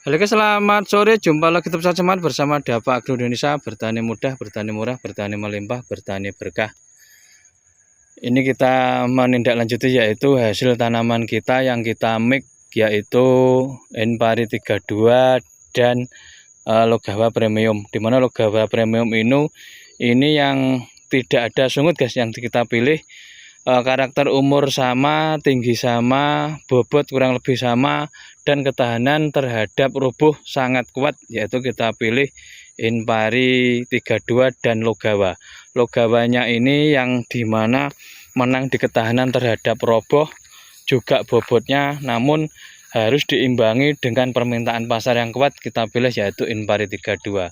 Halo guys, selamat sore. Jumpa lagi tetap semangat bersama Dapa Agro Indonesia. Bertani mudah, bertani murah, bertani melimpah, bertani berkah. Ini kita menindaklanjuti yaitu hasil tanaman kita yang kita mix, yaitu Enpari 32 dan Logawa Premium. Dimana Logawa Premium ini yang tidak ada sungut guys, yang kita pilih. Karakter umur sama, tinggi sama, bobot kurang lebih sama, dan ketahanan terhadap rubuh sangat kuat, yaitu kita pilih Enpari 32 dan Logawa. Logawanya ini yang dimana menang di ketahanan terhadap roboh, juga bobotnya, namun harus diimbangi dengan permintaan pasar yang kuat, kita pilih yaitu Enpari 32.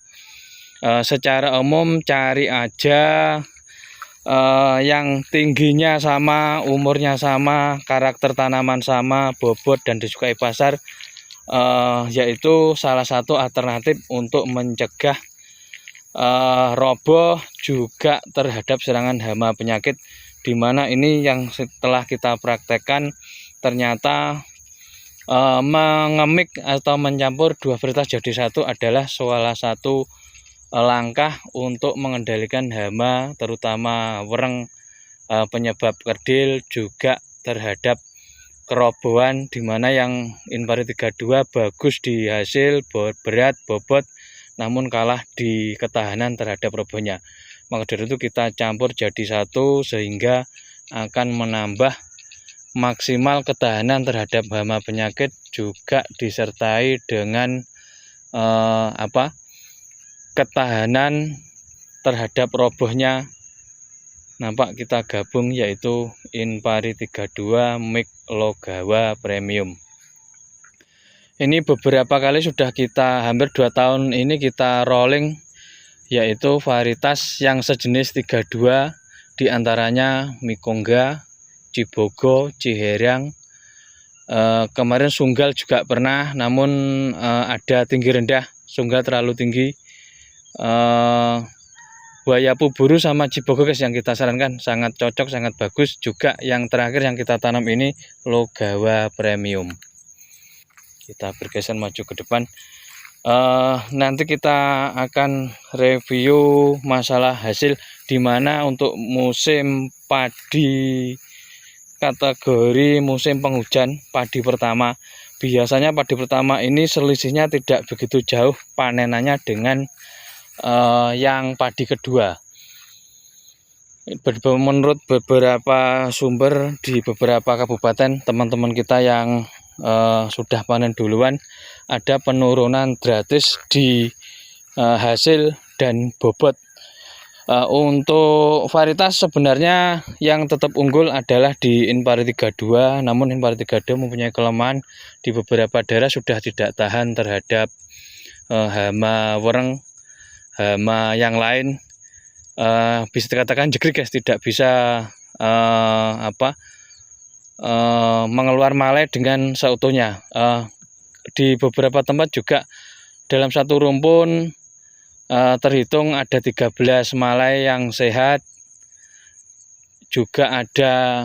Secara umum cari aja yang tingginya sama, umurnya sama, karakter tanaman sama, bobot dan disukai pasar, yaitu salah satu alternatif untuk mencegah roboh juga terhadap serangan hama penyakit, dimana ini yang setelah kita praktekkan ternyata mengemik atau mencampur dua varietas jadi satu adalah salah satu langkah untuk mengendalikan hama, terutama wereng, penyebab kerdil, juga terhadap kerobohan, dimana yang Enpari 32 bagus di hasil, berat, bobot, namun kalah di ketahanan terhadap robohnya. Maka dari itu kita campur jadi satu sehingga akan menambah maksimal ketahanan terhadap hama penyakit, juga disertai dengan ketahanan terhadap robohnya. Nampak kita gabung yaitu Enpari 32 mix Logawa Premium. Ini beberapa kali sudah kita hampir 2 tahun ini kita rolling, yaitu varietas yang sejenis 32, diantaranya Mikongga, Cibogo, Ciherang, kemarin Sunggal juga pernah, namun ada tinggi rendah, Sunggal terlalu tinggi. Wayapu Buru sama Cibogo guys yang kita sarankan, sangat cocok, sangat bagus. Juga yang terakhir yang kita tanam ini Logawa Premium. Kita bergeser maju ke depan. Nanti kita akan review masalah hasil, dimana untuk musim padi kategori musim penghujan, padi pertama, biasanya padi pertama ini selisihnya tidak begitu jauh panenannya dengan yang padi kedua. Menurut beberapa sumber di beberapa kabupaten, teman-teman kita yang sudah panen duluan, ada penurunan drastis di hasil dan bobot. Untuk varietas sebenarnya yang tetap unggul adalah di Enpari 32, namun Enpari 32 mempunyai kelemahan di beberapa daerah sudah tidak tahan terhadap hama wereng, hama yang lain, bisa dikatakan jegrik guys, tidak bisa mengeluar malai dengan seutuhnya. Di beberapa tempat juga dalam satu rumpun terhitung ada 13 malai yang sehat, juga ada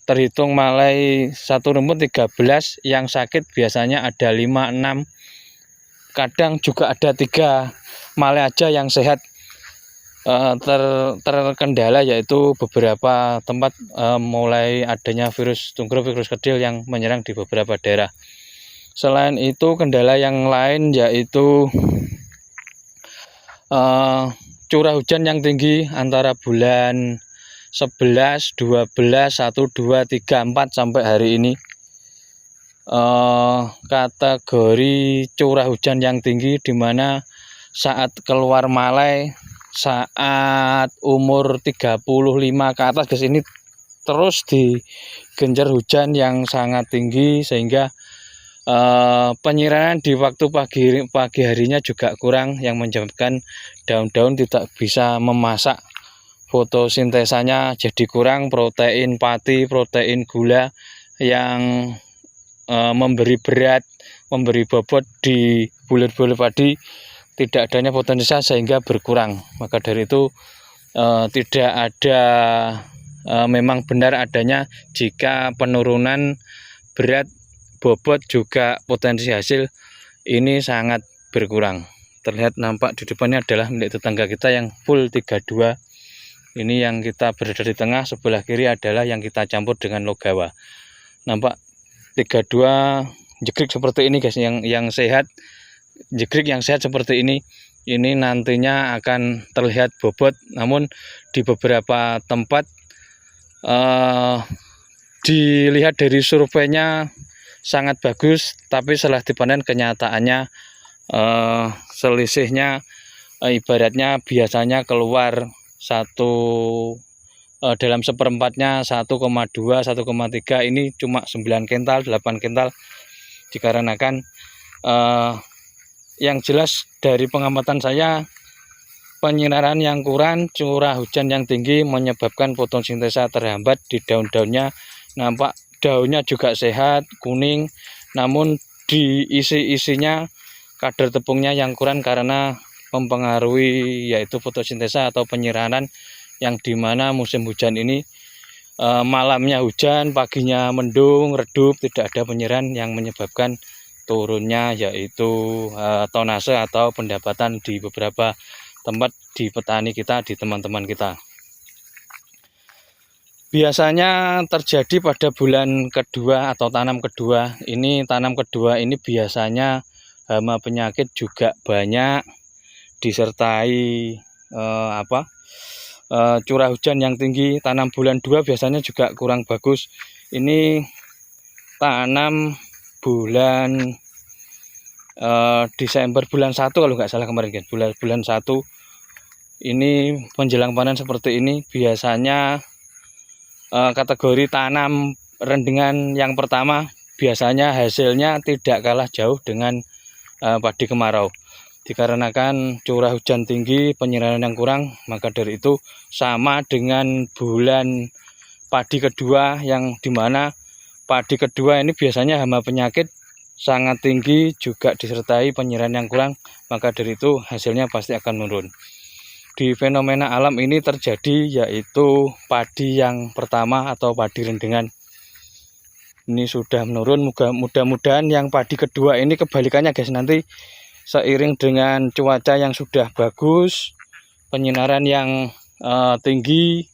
terhitung malai satu rumpun 13 yang sakit, biasanya ada 5-6, kadang juga ada 3 malai aja yang sehat. Terkendala yaitu beberapa tempat mulai adanya virus tunggruk, virus kerdil yang menyerang di beberapa daerah. Selain itu kendala yang lain yaitu curah hujan yang tinggi antara bulan 11, 12, 1, 2, 3, 4 sampai hari ini. Kategori curah hujan yang tinggi, dimana saat keluar malai, saat umur 35 ke atas guys, ini terus digenjar hujan yang sangat tinggi, sehingga penyiraman di waktu pagi harinya juga kurang, yang menyebabkan daun-daun tidak bisa memasak, fotosintesanya jadi kurang, protein pati, protein gula yang memberi berat, memberi bobot di bulir-bulir padi, tidak adanya potensial sehingga berkurang. Maka dari itu tidak ada memang benar adanya jika penurunan berat, bobot juga potensi hasil ini sangat berkurang. Terlihat nampak di depannya adalah milik tetangga kita yang full 32. Ini yang kita berada di tengah, sebelah kiri adalah yang kita campur dengan logawa. Nampak 32 jegrik seperti ini guys, yang sehat, jegrik yang sehat seperti ini nantinya akan terlihat bobot. Namun di beberapa tempat dilihat dari surveinya sangat bagus, tapi setelah dipanen kenyataannya selisihnya ibaratnya biasanya keluar dalam seperempatnya 1,2 1,3, ini cuma 9 kental 8 kental. Dikarenakan yang jelas dari pengamatan saya, penyinaran yang kurang, curah hujan yang tinggi menyebabkan fotosintesa terhambat di daun-daunnya. Nampak daunnya juga sehat kuning, namun di isi-isinya kadar tepungnya yang kurang karena mempengaruhi yaitu fotosintesa atau penyiraman, yang dimana musim hujan ini malamnya hujan, paginya mendung, redup, tidak ada penyiraman yang menyebabkan turunnya yaitu tonase atau pendapatan di beberapa tempat di petani kita, di teman-teman kita. Biasanya terjadi pada bulan kedua atau tanam kedua. Ini tanam kedua ini biasanya hama penyakit juga banyak, disertai curah hujan yang tinggi. Tanam bulan 2 biasanya juga kurang bagus. Ini tanam bulan Desember bulan 1 kalau nggak salah kemarin kan, bulan 1 ini menjelang panen seperti ini. Biasanya kategori tanam rendengan yang pertama biasanya hasilnya tidak kalah jauh dengan padi kemarau. Dikarenakan curah hujan tinggi, penyiraman yang kurang, maka dari itu sama dengan bulan padi kedua, yang dimana padi kedua ini biasanya hama penyakit sangat tinggi, juga disertai penyiraman yang kurang, maka dari itu hasilnya pasti akan menurun. Di fenomena alam ini terjadi yaitu padi yang pertama atau padi rendengan ini sudah menurun. Mudah-mudahan yang padi kedua ini kebalikannya guys, nanti seiring dengan cuaca yang sudah bagus, penyinaran yang tinggi,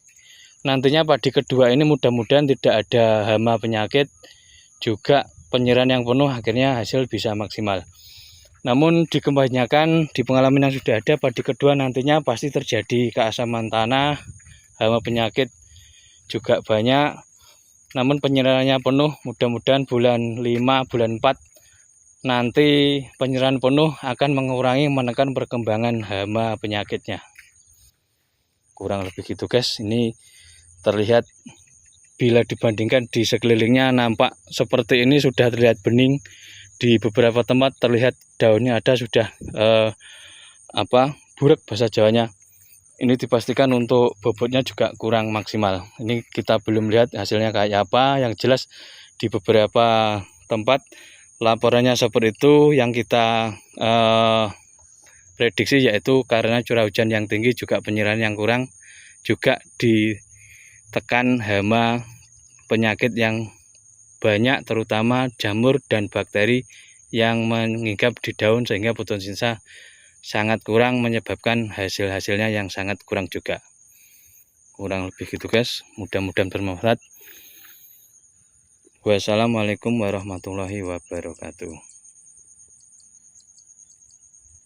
nantinya padi kedua ini mudah-mudahan tidak ada hama penyakit, juga penyiraman yang penuh, akhirnya hasil bisa maksimal. Namun di kebanyakan, di pengalaman yang sudah ada, padi kedua nantinya pasti terjadi keasaman tanah, hama penyakit juga banyak. Namun penyiramannya penuh, mudah-mudahan bulan 5, bulan 4 nanti penyerahan penuh akan mengurangi, menekan perkembangan hama penyakitnya. Kurang lebih gitu guys. Ini terlihat bila dibandingkan di sekelilingnya nampak seperti ini, sudah terlihat bening. Di beberapa tempat terlihat daunnya ada sudah burek bahasa Jawanya. Ini dipastikan untuk bobotnya juga kurang maksimal. Ini kita belum lihat hasilnya kayak apa. Yang jelas di beberapa tempat laporannya seperti itu. Yang kita prediksi yaitu karena curah hujan yang tinggi, juga penyiraman yang kurang, juga ditekan hama penyakit yang banyak, terutama jamur dan bakteri yang menghinggap di daun, sehingga fotosintesa sangat kurang, menyebabkan hasilnya yang sangat kurang juga. Kurang lebih gitu guys, mudah-mudahan bermanfaat. Wassalamualaikum warahmatullahi wabarakatuh.